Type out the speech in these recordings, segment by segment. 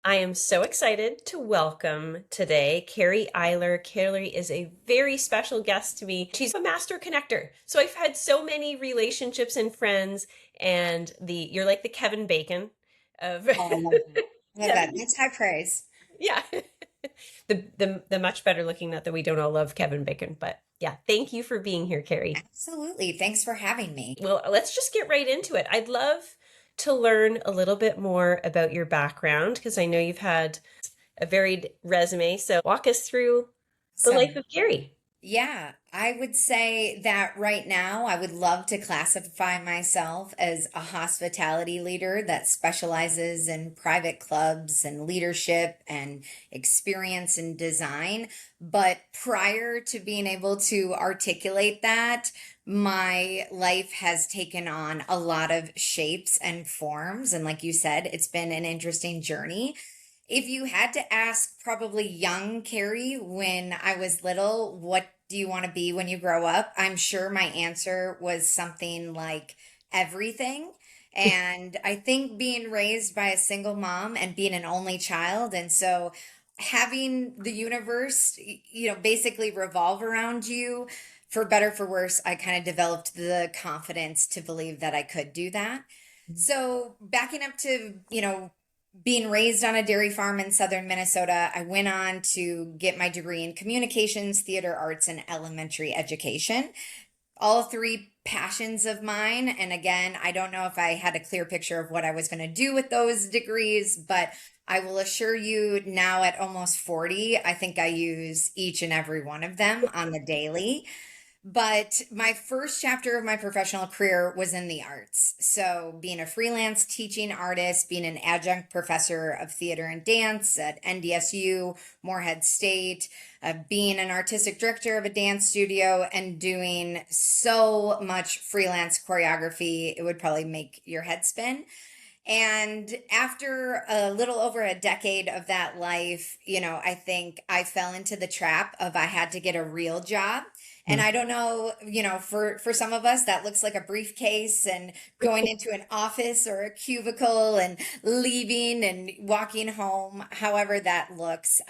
I am so excited to welcome today Carrie Eyler. Carrie is a very special guest to me. She's a master connector. So I've had so many relationships and friends, and you're like the Kevin Bacon of Oh, I love that. I love that. Kevin. That's high praise. Yeah. The much better looking, not that we don't all love Kevin Bacon, but yeah, thank you for being here, Carrie. Absolutely. Thanks for having me. Well, let's just get right into it. I'd love to learn a little bit more about your background because I know you've had a varied resume. So walk us through the life So, of Carrie. yeah, I would say that right now I would love to classify myself as a hospitality leader that specializes in private clubs and leadership and experience and design. But prior to being able to articulate that, my life has taken on a lot of shapes and forms. And like you said, it's been an interesting journey. If you had to ask probably young Carrie when I was little, what do you want to be when you grow up? I'm sure my answer was something like everything. And I think being raised by a single mom and being an only child, and so having the universe, basically revolve around you, for better for worse, I kind of developed the confidence to believe that I could do that. So backing up to, being raised on a dairy farm in southern Minnesota, I went on to get my degree in communications, theater arts, and elementary education. All three passions of mine. And again, I don't know if I had a clear picture of what I was going to do with those degrees, but I will assure you now at almost 40, I think I use each and every one of them on the daily. But my first chapter of my professional career was in the arts. So, being a freelance teaching artist, being an adjunct professor of theater and dance at NDSU, Morehead State, being an artistic director of a dance studio, and doing so much freelance choreography, it would probably make your head spin. And after a little over a decade of that life, I think I fell into the trap of I had to get a real job. And I don't know, for some of us, that looks like a briefcase and going into an office or a cubicle and leaving and walking home, however that looks.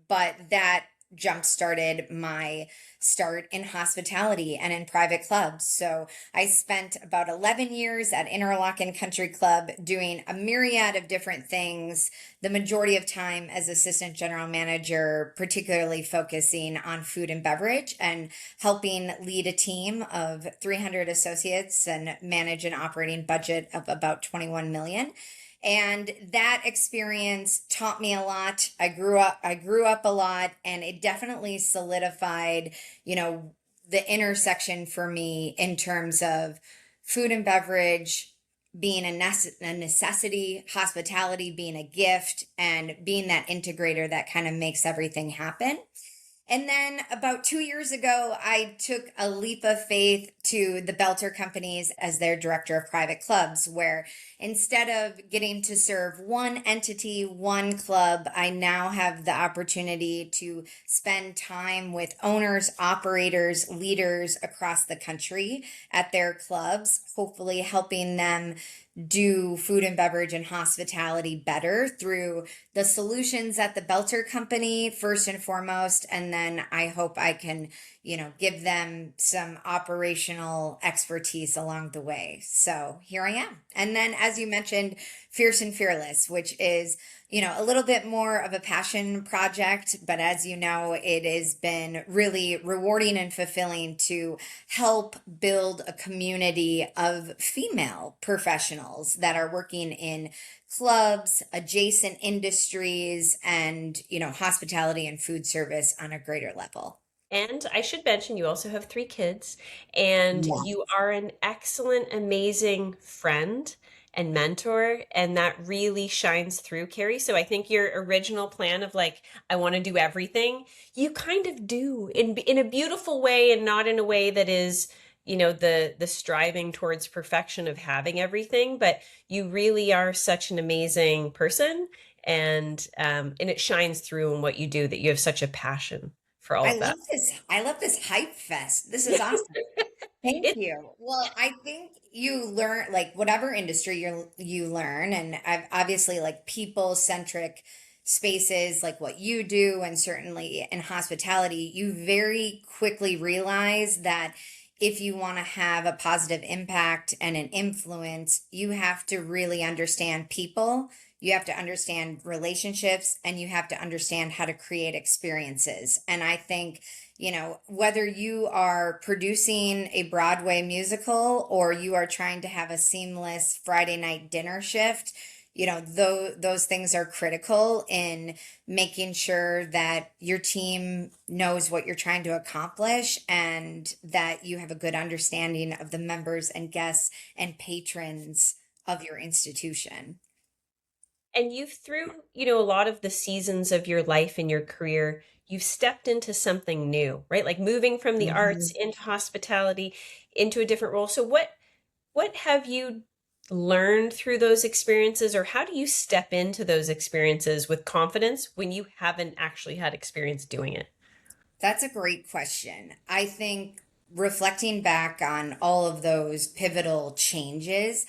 But that jump started my start in hospitality and in private clubs. So I spent about 11 years at Interlachen Country Club doing a myriad of different things, the majority of time as assistant general manager, particularly focusing on food and beverage and helping lead a team of 300 associates and manage an operating budget of about 21 million. And that experience taught me a lot. I grew up a lot, and it definitely solidified, the intersection for me in terms of food and beverage being a necessity, hospitality being a gift, and being that integrator that kind of makes everything happen. And then about 2 years ago, I took a leap of faith to the Boelter companies as their director of private clubs, where instead of getting to serve one entity, one club, I now have the opportunity to spend time with owners, operators, leaders across the country at their clubs, hopefully helping them do food and beverage and hospitality better through the solutions at the Belter company first and foremost, and then I hope I can, give them some operational expertise along the way. So here I am. And then as you mentioned, Fierce and Fearless, which is, a little bit more of a passion project, but as you know, it has been really rewarding and fulfilling to help build a community of female professionals that are working in clubs, adjacent industries, and, hospitality and food service on a greater level. And I should mention you also have three kids, and Yeah. you are an excellent, amazing friend and mentor, and that really shines through, Carrie. So I think your original plan of like, I want to do everything, you kind of do in a beautiful way and not in a way that is, the striving towards perfection of having everything, but you really are such an amazing person, and it shines through in what you do that you have such a passion for all of that. I love this hype fest. This is awesome. Thank It you. Well, I think you learn like whatever industry you learn, and I've obviously like people centric spaces like what you do, and certainly in hospitality, you very quickly realize that if you want to have a positive impact and an influence, you have to really understand people. You have to understand relationships and you have to understand how to create experiences. And I think whether you are producing a Broadway musical or you are trying to have a seamless Friday night dinner shift, those things are critical in making sure that your team knows what you're trying to accomplish and that you have a good understanding of the members and guests and patrons of your institution. and you've through, a lot of the seasons of your life and your career, you've stepped into something new, right? Like moving from the arts Mhm. into hospitality, into a different role. So what have you learned through those experiences, or how do you step into those experiences with confidence when you haven't actually had experience doing it? That's a great question. I think reflecting back on all of those pivotal changes,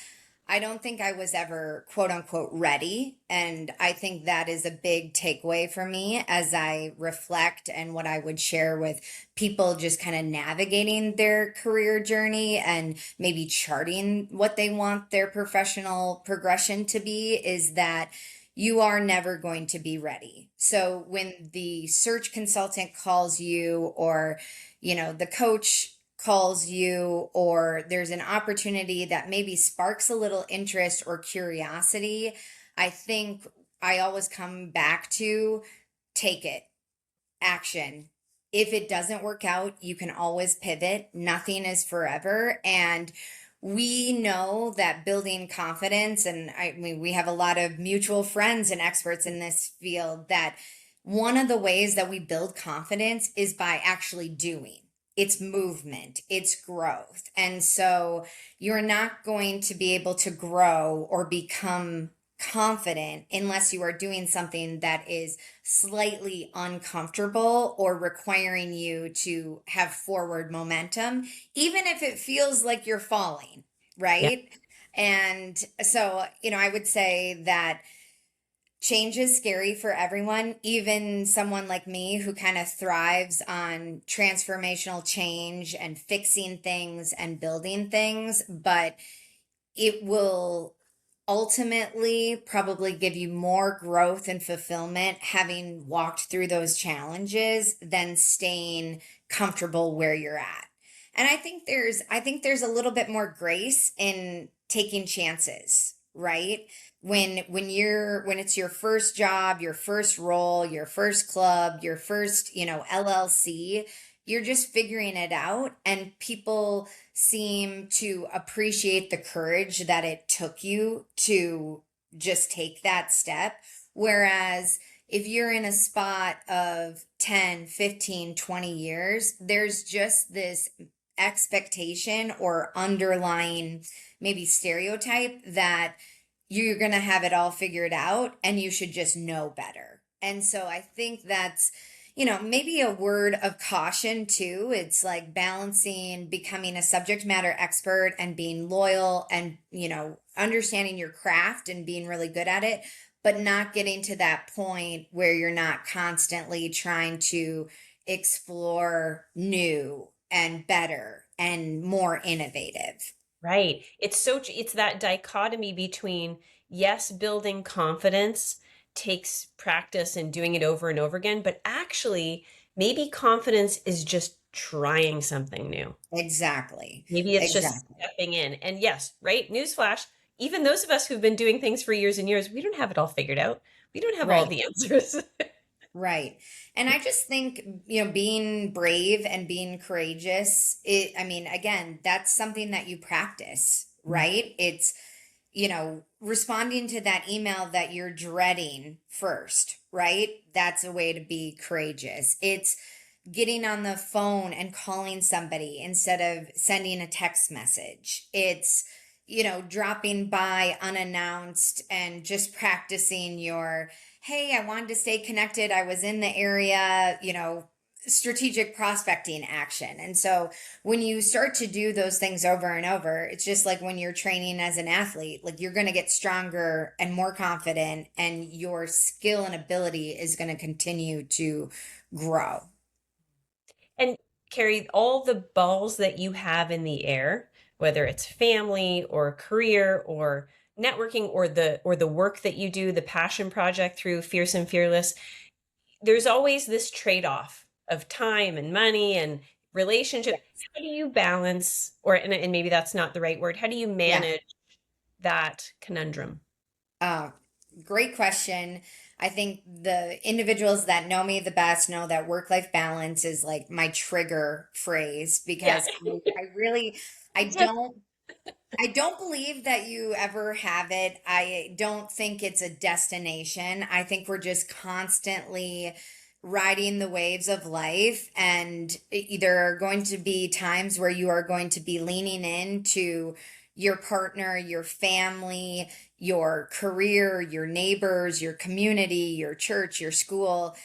I don't think I was ever quote unquote ready. And I think that is a big takeaway for me as I reflect and what I would share with people just kind of navigating their career journey and maybe charting what they want their professional progression to be is that you are never going to be ready. So when the search consultant calls you or the coach calls you or there's an opportunity that maybe sparks a little interest or curiosity, I think I always come back to take it, action. If it doesn't work out, you can always pivot. Nothing is forever. And we know that building confidence, and I mean, we have a lot of mutual friends and experts in this field, that one of the ways that we build confidence is by actually doing. It's movement, it's growth. And so you're not going to be able to grow or become confident unless you are doing something that is slightly uncomfortable or requiring you to have forward momentum, even if it feels like you're falling, Yeah. right? And so, I would say that change is scary for everyone, even someone like me who kind of thrives on transformational change and fixing things and building things. But it will ultimately probably give you more growth and fulfillment having walked through those challenges than staying comfortable where you're at. And I think there's a little bit more grace in taking chances, right? When it's your first job, your first role, your first club, your first, LLC, you're just figuring it out and people seem to appreciate the courage that it took you to just take that step. Whereas if you're in a spot of 10, 15, 20 years, there's just this expectation or underlying maybe stereotype that you're going to have it all figured out and you should just know better. And so I think that's maybe a word of caution too. It's like balancing becoming a subject matter expert and being loyal and, understanding your craft and being really good at it, but not getting to that point where you're not constantly trying to explore new and better and more innovative. Right. It's that dichotomy between, yes, building confidence takes practice and doing it over and over again, but actually maybe confidence is just trying something new. Exactly. Maybe it's just Exactly. stepping in. And yes, right? Newsflash, even those of us who've been doing things for years and years, we don't have it all figured out. We don't have all Right. the answers. Right. And I just think, being brave and being courageous, I mean, again, that's something that you practice, right? It's, responding to that email that you're dreading first, right? That's a way to be courageous. It's getting on the phone and calling somebody instead of sending a text message. It's, dropping by unannounced and just practicing your, hey, I wanted to stay connected. I was in the area, strategic prospecting action. And so when you start to do those things over and over, it's just like when you're training as an athlete, like you're going to get stronger and more confident, and your skill and ability is going to continue to grow. And Carrie, all the balls that you have in the air, whether it's family or career or networking or the work that you do, the passion project through Fierce and Fearless, there's always this trade-off of time and money and relationship. Yes. How do you balance, or and maybe that's not the right word, how do you Yeah. manage that conundrum? Uh, Great question. I think the individuals that know me the best know that work-life balance is like my trigger phrase, Yeah. because I really, I don't I don't believe that you ever have it. I don't think it's a destination. I think we're just constantly riding the waves of life, and there are going to be times where you are going to be leaning into your partner, your family, your career, your neighbors, your community, your church, your school,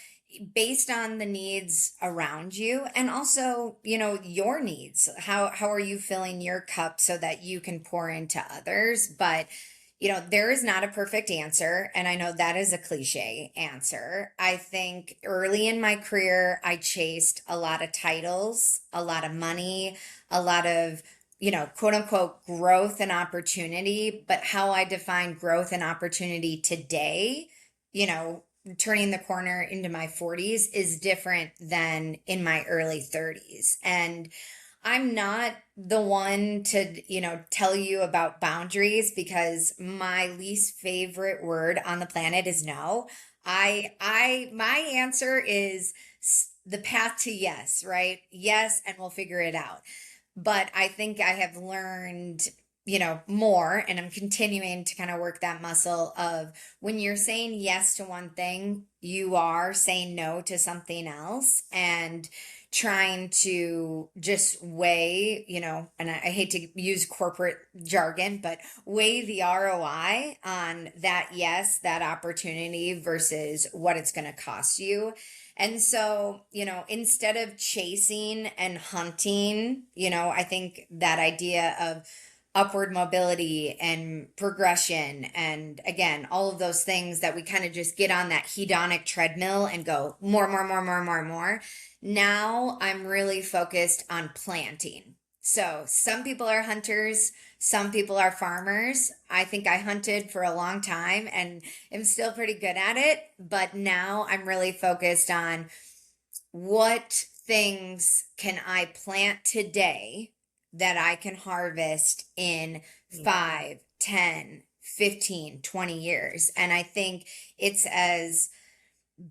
based on the needs around you, and also, your needs. How are you filling your cup so that you can pour into others? But there is not a perfect answer, and I know that is a cliche answer. I think early in my career I chased a lot of titles, a lot of money, a lot of quote unquote growth and opportunity. But how I define growth and opportunity today, you know turning the corner into my 40s, is different than in my early 30s. And I'm not the one to, tell you about boundaries, because my least favorite word on the planet is no. My answer is the path to yes, right? Yes, and we'll figure it out. But I think I have learned, more, and I'm continuing to kind of work that muscle of, when you're saying yes to one thing, you are saying no to something else, and trying to just weigh, and I hate to use corporate jargon, but weigh the ROI on that yes, that opportunity versus what it's going to cost you. And so, instead of chasing and hunting, I think that idea of upward mobility and progression, and again, all of those things that we kind of just get on that hedonic treadmill and go more, more, more, more, more, more. Now I'm really focused on planting. So some people are hunters, some people are farmers. I think I hunted for a long time and am still pretty good at it, but now I'm really focused on, what things can I plant today that I can harvest in Mm. 5, 10, 15, 20 years. And I think it's as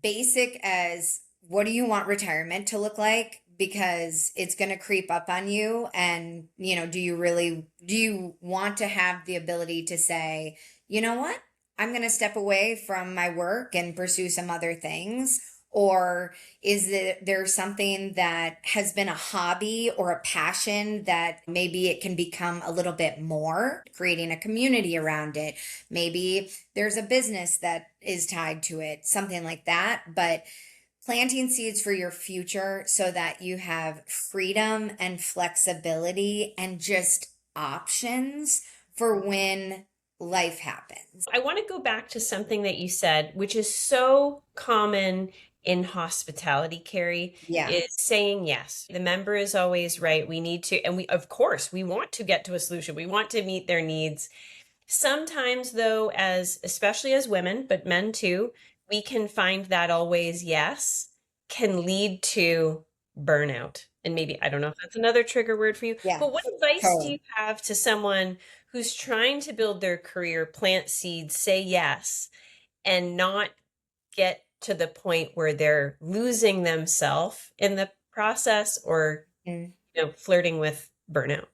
basic as, what do you want retirement to look like? Because it's going to creep up on you. And, do you want to have the ability to say, you know what? I'm going to step away from my work and pursue some other things. Or is there something that has been a hobby or a passion that maybe it can become a little bit more, creating a community around it? Maybe there's a business that is tied to it, something like that. But planting seeds for your future so that you have freedom and flexibility and just options for when life happens. I want to go back to something that you said, which is so common in hospitality, Carrie, Yeah. is saying yes. The member is always right. We need to, and we, of course, we want to get to a solution. We want to meet their needs. Sometimes, though, especially as women, but men too, we can find that always yes can lead to burnout. And maybe, I don't know if that's another trigger word for you, Yeah. but what advice do Totally. you have to someone who's trying to build their career, plant seeds, say yes, and not get to the point where they're losing themselves in the process, or Mm. flirting with burnout?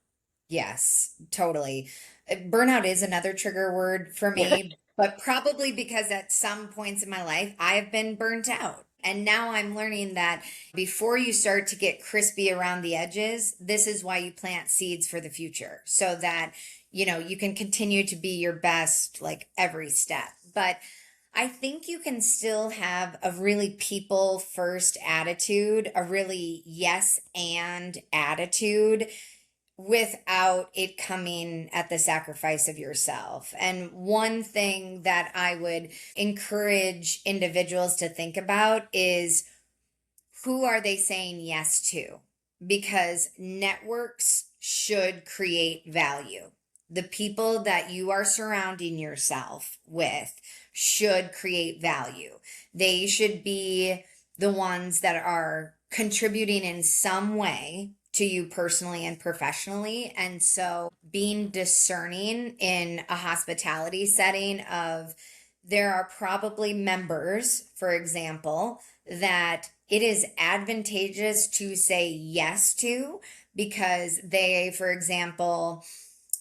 Yes, totally. Burnout is another trigger word for me, but probably because at some points in my life I have been burnt out. And now I'm learning that before you start to get crispy around the edges, this is why you plant seeds for the future, so that, you can continue to be your best like every step. But I think you can still have a really people first attitude, a really yes and attitude without it coming at the sacrifice of yourself. And one thing that I would encourage individuals to think about is, who are they saying yes to? Because networks should create value. The people that you are surrounding yourself with should create value. They should be the ones that are contributing in some way to you personally and professionally. And so being discerning in a hospitality setting of, there are probably members, for example, that it is advantageous to say yes to because they, for example,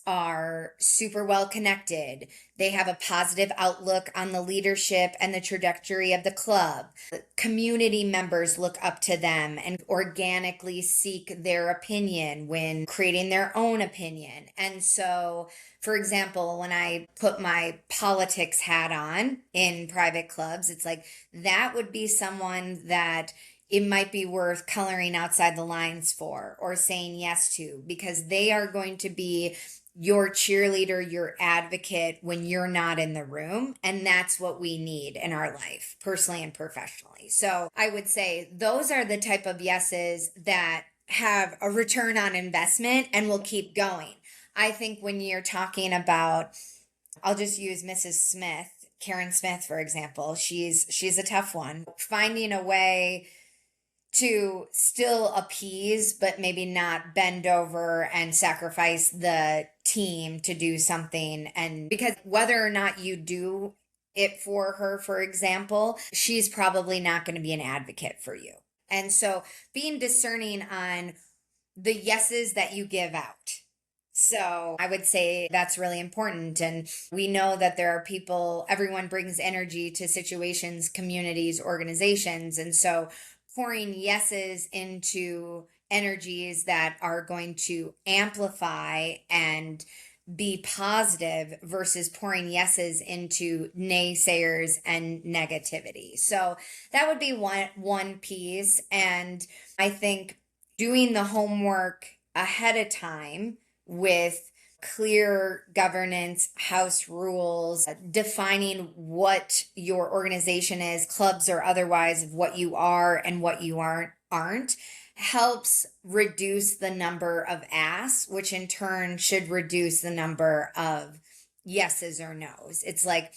are super well connected. They have a positive outlook on the leadership and the trajectory of the club. Community members look up to them and organically seek their opinion when creating their own opinion. And so, for example, when I put my politics hat on in private clubs, it's like that would be someone that it might be worth coloring outside the lines for or saying yes to, because they are going to be your cheerleader, your advocate when you're not in the room. And that's what we need in our life, personally and professionally. So I would say those are the type of yeses that have a return on investment and will keep going. I think when you're talking about, I'll just use Mrs. Smith, Karen Smith, for example, she's a tough one. Finding a way to still appease, but maybe not bend over and sacrifice the team to do something. And because whether or not you do it for her, for example, she's probably not going to be an advocate for you. And so being discerning on the yeses that you give out. So I would say that's really important. And we know that there are people, everyone brings energy to situations, communities, organizations. And so pouring yeses into energies that are going to amplify and be positive versus pouring yeses into naysayers and negativity. So that would be one piece. And I think doing the homework ahead of time with clear governance, house rules, defining what your organization is, clubs or otherwise, of what you are and what you aren't, helps reduce the number of asks, which in turn should reduce the number of yeses or nos. It's like,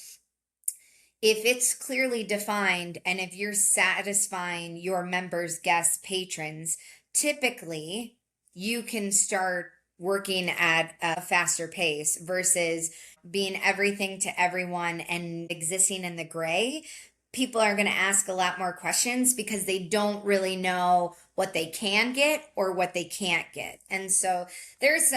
if it's clearly defined and if you're satisfying your members, guests, patrons, typically you can start working at a faster pace versus being everything to everyone and existing in the gray. People are going to ask a lot more questions because they don't really know what they can get or what they can't get. And so there's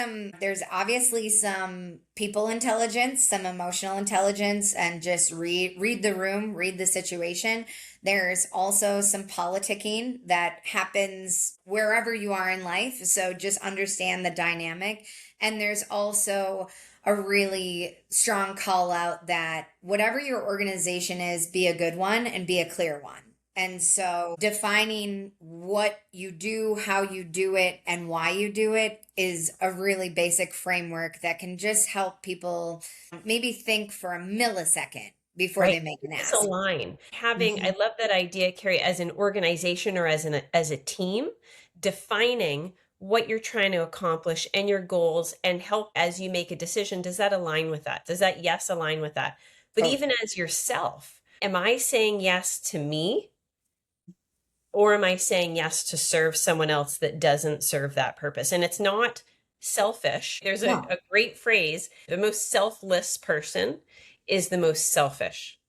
obviously some people intelligence, some emotional intelligence, and just read the room, read the situation. There's also some politicking that happens wherever you are in life. So just understand the dynamic. And there's also a really strong call out that whatever your organization is, be a good one and be a clear one. And so defining what you do, how you do it, and why you do it is a really basic framework that can just help people maybe think for a millisecond before Right. they make an It's ask. a line. I Mhm. love that idea, Carrie, as an organization or as a team, defining what you're trying to accomplish and your goals and help as you make a decision. Does that align with that? Does that yes align with that? But Totally. even as yourself, am I saying yes to me? Or am I saying yes to serve someone else that doesn't serve that purpose? And it's not selfish. There's No. a great phrase, the most selfless person is the most selfish.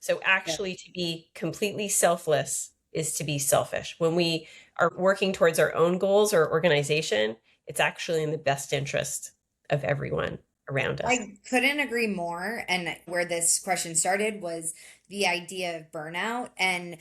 So actually to be completely selfless is to be selfish. When we are working towards our own goals or organization, it's actually in the best interest of everyone around us. I couldn't agree more. And where this question started was the idea of burnout. And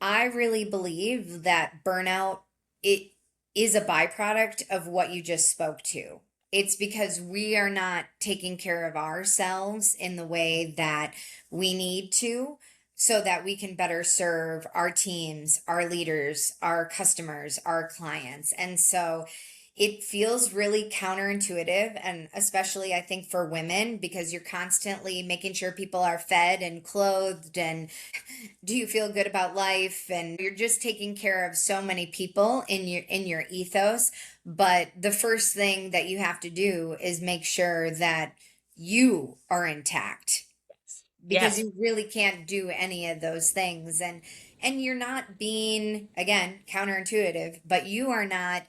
I really believe that burnout, it is a byproduct of what you just spoke to. It's because we are not taking care of ourselves in the way that we need to, so that we can better serve our teams, our leaders, our customers, our clients. And so it feels really counterintuitive, and especially I think for women, because you're constantly making sure people are fed and clothed and do you feel good about life, and you're just taking care of so many people in your ethos. But the first thing that you have to do is make sure that you are intact, because Yes. you really can't do any of those things. And you're not being, again, counterintuitive, but you are not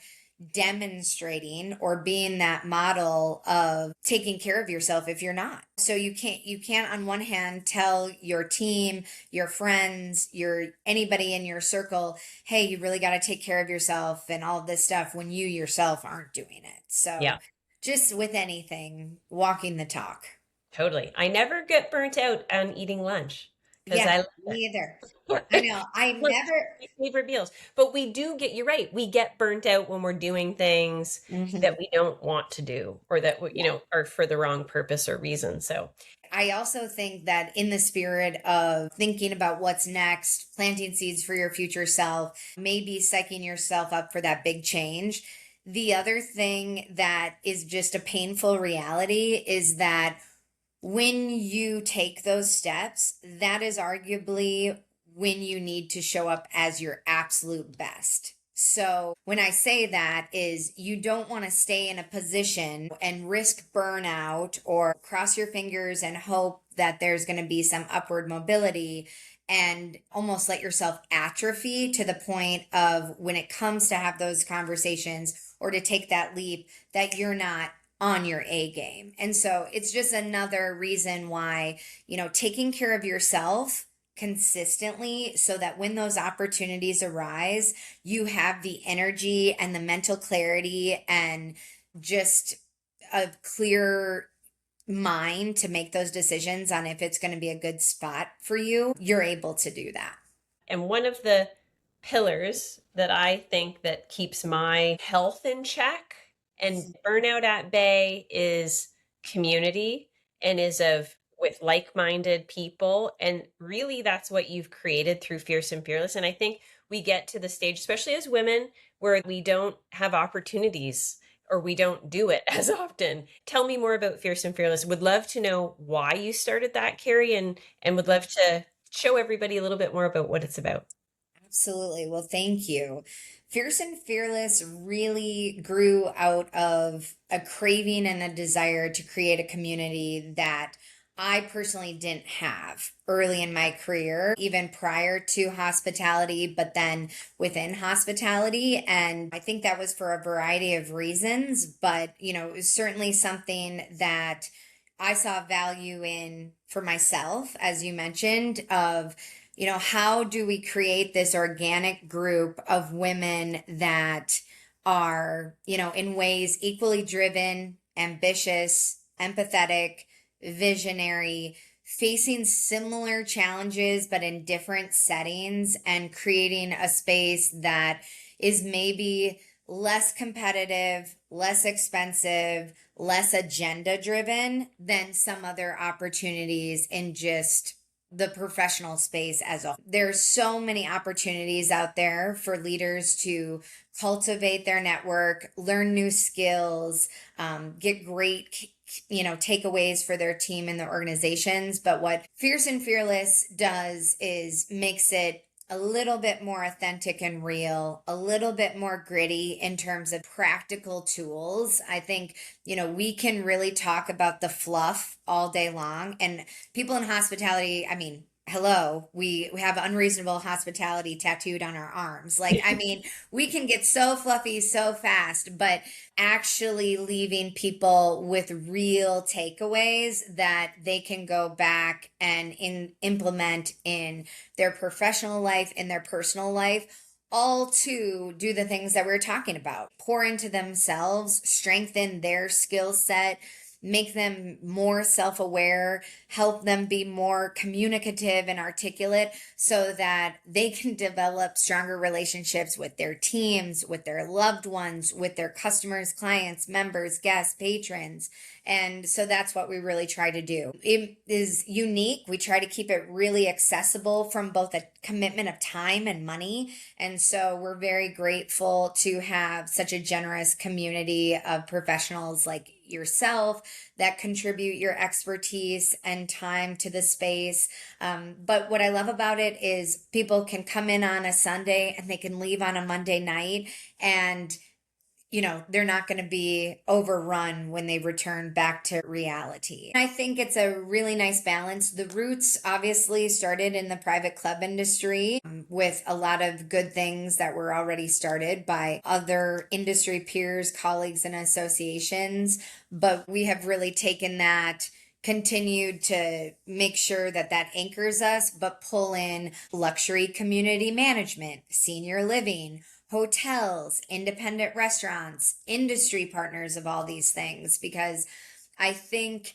demonstrating or being that model of taking care of yourself if you're not. So you can't on one hand tell your team, your friends, your anybody in your circle, hey, you really got to take care of yourself and all this stuff, when you yourself aren't doing it. Yeah. So just with anything, walking the talk. Totally. I never get burnt out on eating lunch because Yeah, I love me either. I it. know. I Lunch never. is my favorite meals. But we do get, you're right, we get burnt out when we're doing things Mhm. that we don't want to do or that, Yeah. are for the wrong purpose or reason. So, I also think that in the spirit of thinking about what's next, planting seeds for your future self, maybe psyching yourself up for that big change. The other thing that is just a painful reality is that when you take those steps, that is arguably when you need to show up as your absolute best. So, when I say that, is you don't want to stay in a position and risk burnout or cross your fingers and hope that there's going to be some upward mobility, and almost let yourself atrophy to the point of when it comes to have those conversations or to take that leap, that you're not on your A game. And so it's just another reason why, taking care of yourself consistently, so that when those opportunities arise, you have the energy and the mental clarity and just a clear mind to make those decisions on if it's going to be a good spot for you. You're able to do that. and one of the pillars that I think that keeps my health in check and burnout at bay is community, and is of with like-minded people. And really that's what you've created through Fierce and Fearless. And I think we get to the stage, especially as women, where we don't have opportunities or we don't do it as often. Tell me more about Fierce and Fearless. Would love to know why you started that, Carrie, and would love to show everybody a little bit more about what it's about. Absolutely. Well, thank you. Fierce and Fearless really grew out of a craving and a desire to create a community that I personally didn't have early in my career, even prior to hospitality, but then within hospitality. And I think that was for a variety of reasons, but it was certainly something that I saw value in for myself, as you mentioned, of how do we create this organic group of women that are, in ways equally driven, ambitious, empathetic, visionary, facing similar challenges, but in different settings, and creating a space that is maybe less competitive, less expensive, less agenda driven than some other opportunities in just the professional space as a whole. There's so many opportunities out there for leaders to cultivate their network, learn new skills, get great takeaways for their team and their organizations. But what Fierce and Fearless does is makes it a little bit more authentic and real, a little bit more gritty in terms of practical tools. I think, we can really talk about the fluff all day long. And people in hospitality, I mean, hello, we have unreasonable hospitality tattooed on our arms. Like, I mean, we can get so fluffy so fast, but actually leaving people with real takeaways that they can go back and implement in their professional life, in their personal life, all to do the things that we're talking about: pour into themselves, strengthen their skill set, make them more self-aware, help them be more communicative and articulate so that they can develop stronger relationships with their teams, with their loved ones, with their customers, clients, members, guests, patrons. And so that's what we really try to do. It is unique. We try to keep it really accessible from both a commitment of time and money. And so we're very grateful to have such a generous community of professionals like yourself that contribute your expertise and time to the space. But what I love about it is people can come in on a Sunday and they can leave on a Monday night, and they're not going to be overrun when they return back to reality. I think it's a really nice balance. The roots obviously started in the private club industry with a lot of good things that were already started by other industry peers, colleagues, and associations. But we have really taken that, continued to make sure that that anchors us, but pull in luxury community management, senior living, hotels, independent restaurants, industry partners of all these things, because I think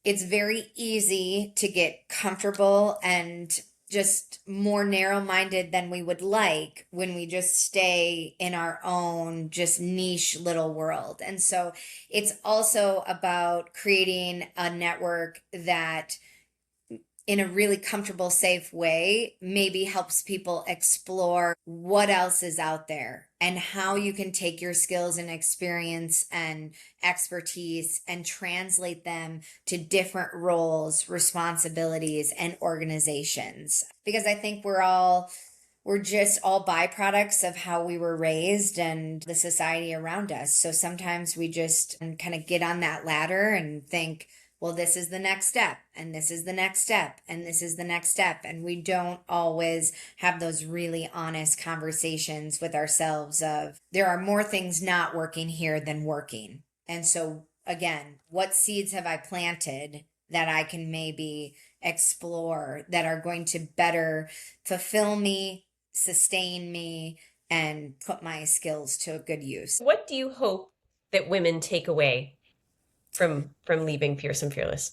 it's very easy to get comfortable and just more narrow-minded than we would like when we just stay in our own just niche little world. And so it's also about creating a network that in a really comfortable, safe way, maybe helps people explore what else is out there and how you can take your skills and experience and expertise and translate them to different roles, responsibilities, and organizations. Because I think we're just all byproducts of how we were raised and the society around us. So sometimes we just kind of get on that ladder and think, well, this is the next step, and this is the next step, and this is the next step. And we don't always have those really honest conversations with ourselves of, there are more things not working here than working. And so again, what seeds have I planted that I can maybe explore that are going to better fulfill me, sustain me, and put my skills to a good use? What do you hope that women take away from leaving Fierce and Fearless?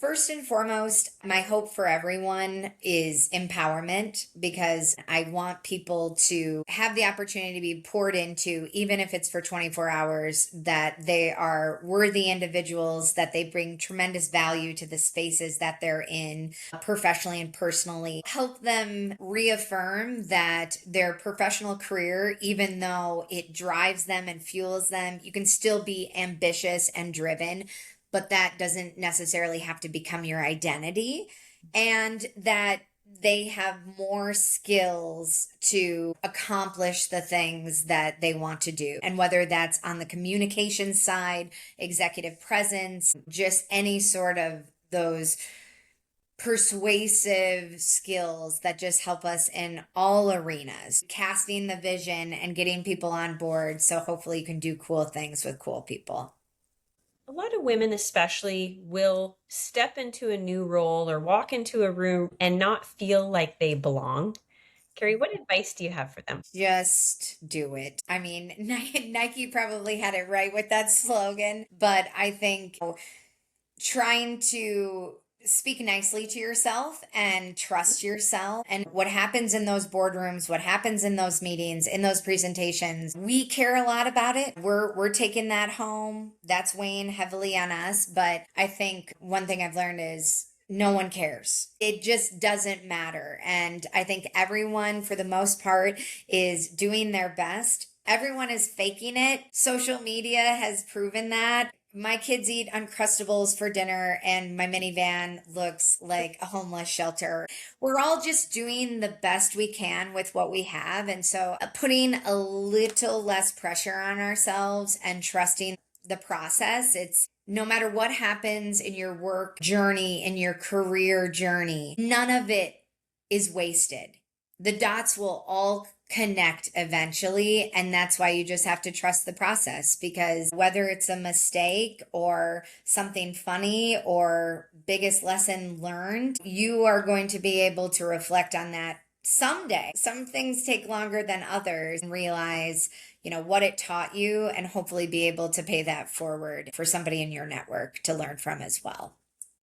First and foremost, my hope for everyone is empowerment, because I want people to have the opportunity to be poured into, even if it's for 24 hours, that they are worthy individuals, that they bring tremendous value to the spaces that they're in, professionally and personally. Help them reaffirm that their professional career, even though it drives them and fuels them, you can still be ambitious and driven, but that doesn't necessarily have to become your identity, and that they have more skills to accomplish the things that they want to do. And whether that's on the communication side, executive presence, just any sort of those persuasive skills that just help us in all arenas, casting the vision and getting people on board. So hopefully you can do cool things with cool people. A lot of women, especially, will step into a new role or walk into a room and not feel like they belong. Carrie, what advice do you have for them? Just do it. I mean, Nike probably had it right with that slogan, but I think trying to speak nicely to yourself and trust yourself, and what happens in those boardrooms, what happens in those meetings, in those presentations, we care a lot about it. We're taking that home. That's weighing heavily on us. But I think one thing I've learned is no one cares. It just doesn't matter. And I think everyone, for the most part, is doing their best. Everyone is faking it. Social media has proven that. My kids eat Uncrustables for dinner, and my minivan looks like a homeless shelter. We're all just doing the best we can with what we have. And so putting a little less pressure on ourselves and trusting the process. It's no matter what happens in your work journey, in your career journey, none of it is wasted. The dots will all connect eventually, and that's why you just have to trust the process, because whether it's a mistake or something funny or biggest lesson learned, you are going to be able to reflect on that someday. Some things take longer than others, and realize, what it taught you, and hopefully be able to pay that forward for somebody in your network to learn from as well.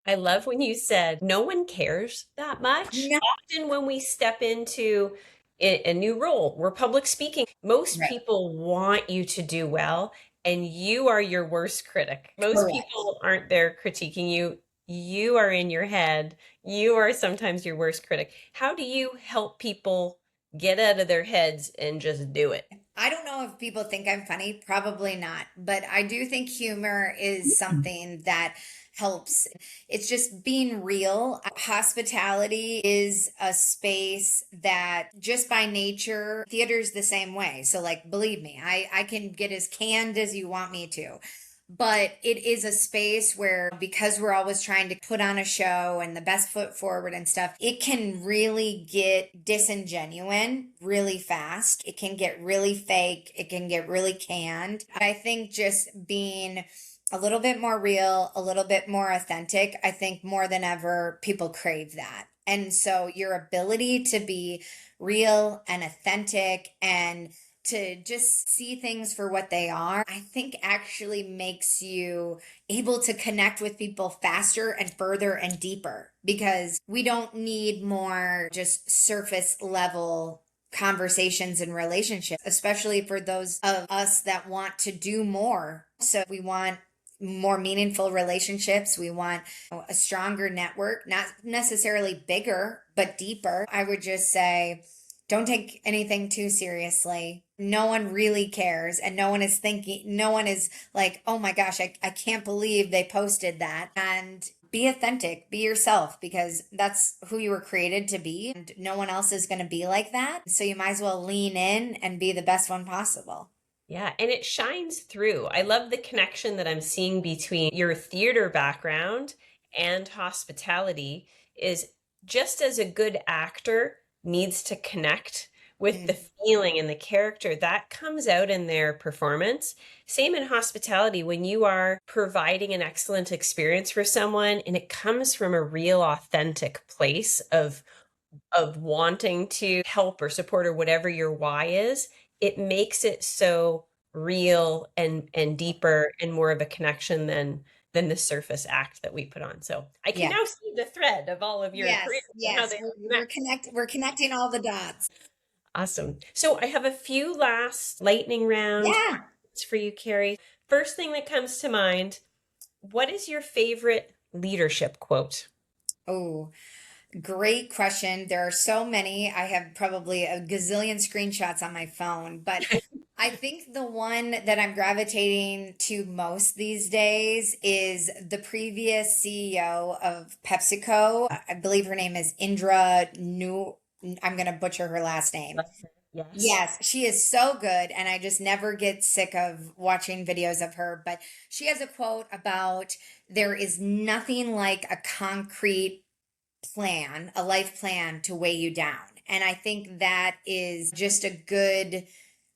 I love when you said no one cares that much. No. Often, when we step into a new role, we're public speaking, most Right. people want you to do well, and you are your worst critic. Most Correct. people aren't there critiquing you. You are in your head. You are sometimes your worst critic. How do you help people get out of their heads and just do it? I don't know if people think I'm funny, probably not, but I do think humor is something that helps. It's just being real. Hospitality is a space that just by nature, theater's the same way. So like, believe me, I can get as canned as you want me to. But it is a space where, because we're always trying to put on a show and the best foot forward and stuff, it can really get disingenuine really fast. It can get really fake. It can get really canned. I think just being a little bit more real, a little bit more authentic, I think more than ever, people crave that. And so your ability to be real and authentic and to just see things for what they are, I think actually makes you able to connect with people faster and further and deeper, because we don't need more just surface level conversations and relationships, especially for those of us that want to do more. So we want more meaningful relationships. We want a stronger network, not necessarily bigger, but deeper. I would just say, don't take anything too seriously. No one really cares, and no one is thinking, no one is like, oh my gosh, I can't believe they posted that. And be authentic, be yourself, because that's who you were created to be. And no one else is going to be like that. So you might as well lean in and be the best one possible. Yeah, and it shines through. I love the connection that I'm seeing between your theater background and hospitality is just as a good actor needs to connect with the Mm. feeling and the character that comes out in their performance. Same in hospitality when you are providing an excellent experience for someone and it comes from a real authentic place of wanting to help or support or whatever your why is, it makes it so real and deeper and more of a connection than the surface act that we put on. So I can Yeah. now see the thread of all of your careers Yes. and how Yes. they We're connect. we're connecting all the dots. Awesome. So I have a few last lightning round Yeah. questions for you, Carrie. First thing that comes to mind, what is your favorite leadership quote? Oh, great question. There are so many. I have probably a gazillion screenshots on my phone, but I think the one that I'm gravitating to most these days is the previous CEO of PepsiCo. I believe her name is Indra New. I'm going to butcher her last name. Yes. Yes, she is so good, and I just never get sick of watching videos of her. But she has a quote about, there is nothing like a concrete plan, a life plan to weigh you down. And I think that is just a good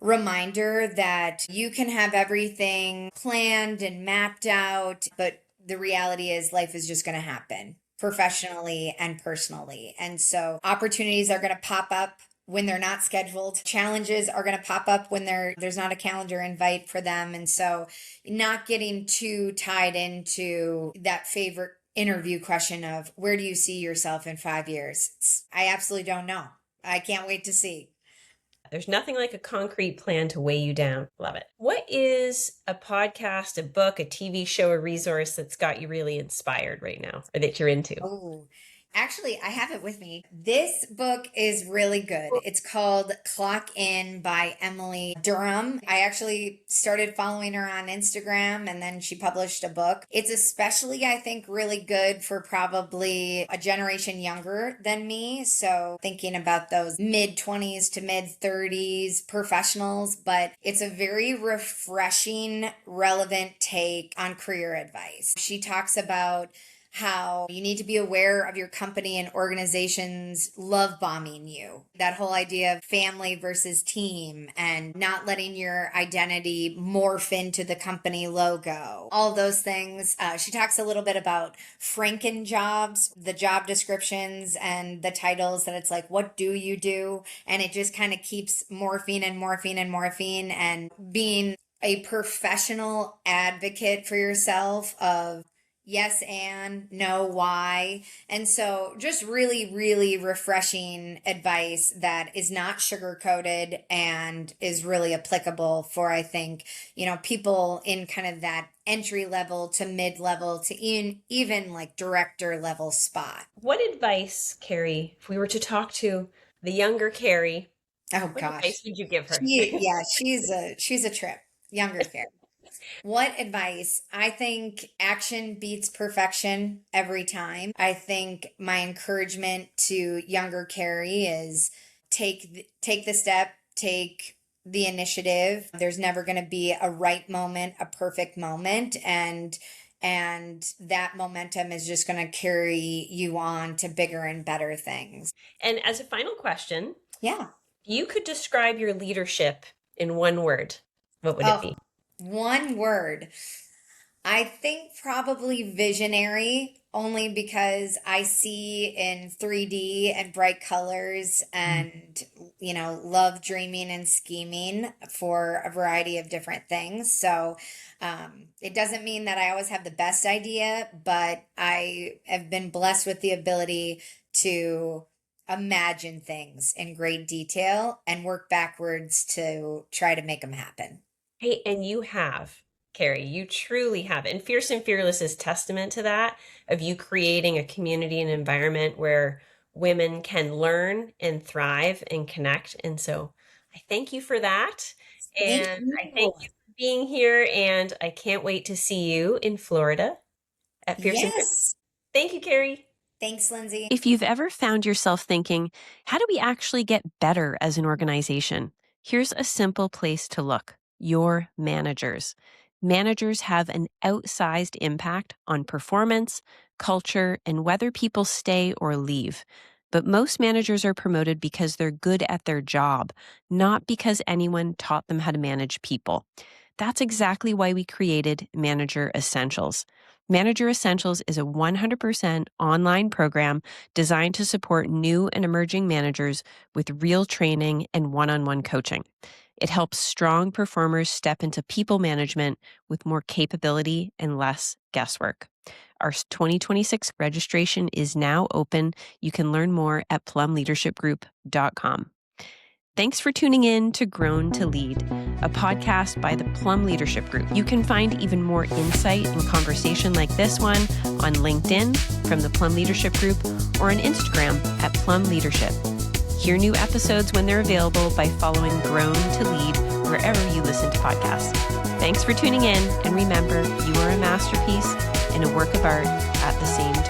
reminder that you can have everything planned and mapped out, but the reality is life is just going to happen professionally and personally. And so opportunities are going to pop up when they're not scheduled. Challenges are going to pop up when there's not a calendar invite for them. And so not getting too tied into that favorite interview question of, where do you see yourself in 5 years? I absolutely don't know. I can't wait to see. There's nothing like a concrete plan to weigh you down. Love it. What is a podcast, a book, a TV show, a resource that's got you really inspired right now or that you're into? Oh, actually, I have it with me. This book is really good. It's called Clock In by Emily Durham. I actually started following her on Instagram, and then she published a book. It's especially, I think, really good for probably a generation younger than me. So thinking about those mid 20s to mid 30s professionals, but it's a very refreshing, relevant take on career advice. She talks about how you need to be aware of your company and organizations love bombing you. That whole idea of family versus team and not letting your identity morph into the company logo. All those things. She talks a little bit about Franken jobs, the job descriptions and the titles that it's like, what do you do? And it just kind of keeps morphing and morphing and morphing, and being a professional advocate for yourself of yes and no why. And so just really, really refreshing advice that is not sugar coated and is really applicable for, I think, people in kind of that entry level to mid level to even like director level spot. What advice, Carrie, if we were to talk to the younger Carrie, Oh what gosh. advice would you give her? She's a trip. Younger Carrie. What advice? I think action beats perfection every time. I think my encouragement to younger Carrie is take the step, take the initiative. There's never going to be a right moment, a perfect moment, and that momentum is just going to carry you on to bigger and better things. And as a final question, Yeah. you could describe your leadership in one word. What would it be? One word. I think probably visionary, only because I see in 3D and bright colors and, love dreaming and scheming for a variety of different things. So it doesn't mean that I always have the best idea, but I have been blessed with the ability to imagine things in great detail and work backwards to try to make them happen. Hey, and you have, Carrie, you truly have. And Fierce and Fearless is testament to that, of you creating a community and environment where women can learn and thrive and connect. And so I thank you for that. Thank And I thank you. you for being here. And I can't wait to see you in Florida at Fierce and Fearless. Yes. Thank you, Carrie. Thanks, Lindsay. If you've ever found yourself thinking, how do we actually get better as an organization? Here's a simple place to look: your managers. Managers have an outsized impact on performance, culture, and whether people stay or leave. But most managers are promoted because they're good at their job, not because anyone taught them how to manage people. That's exactly why we created Manager Essentials. Manager Essentials is a 100% online program designed to support new and emerging managers with real training and one-on-one coaching. It helps strong performers step into people management with more capability and less guesswork. Our 2026 registration is now open. You can learn more at plumleadershipgroup.com. Thanks for tuning in to Grown to Lead, a podcast by the Plum Leadership Group. You can find even more insight and conversation like this one on LinkedIn from the Plum Leadership Group or on Instagram at Plum Leadership. Hear new episodes when they're available by following Grown to Lead wherever you listen to podcasts. Thanks for tuning in, and remember, you are a masterpiece and a work of art at the same time.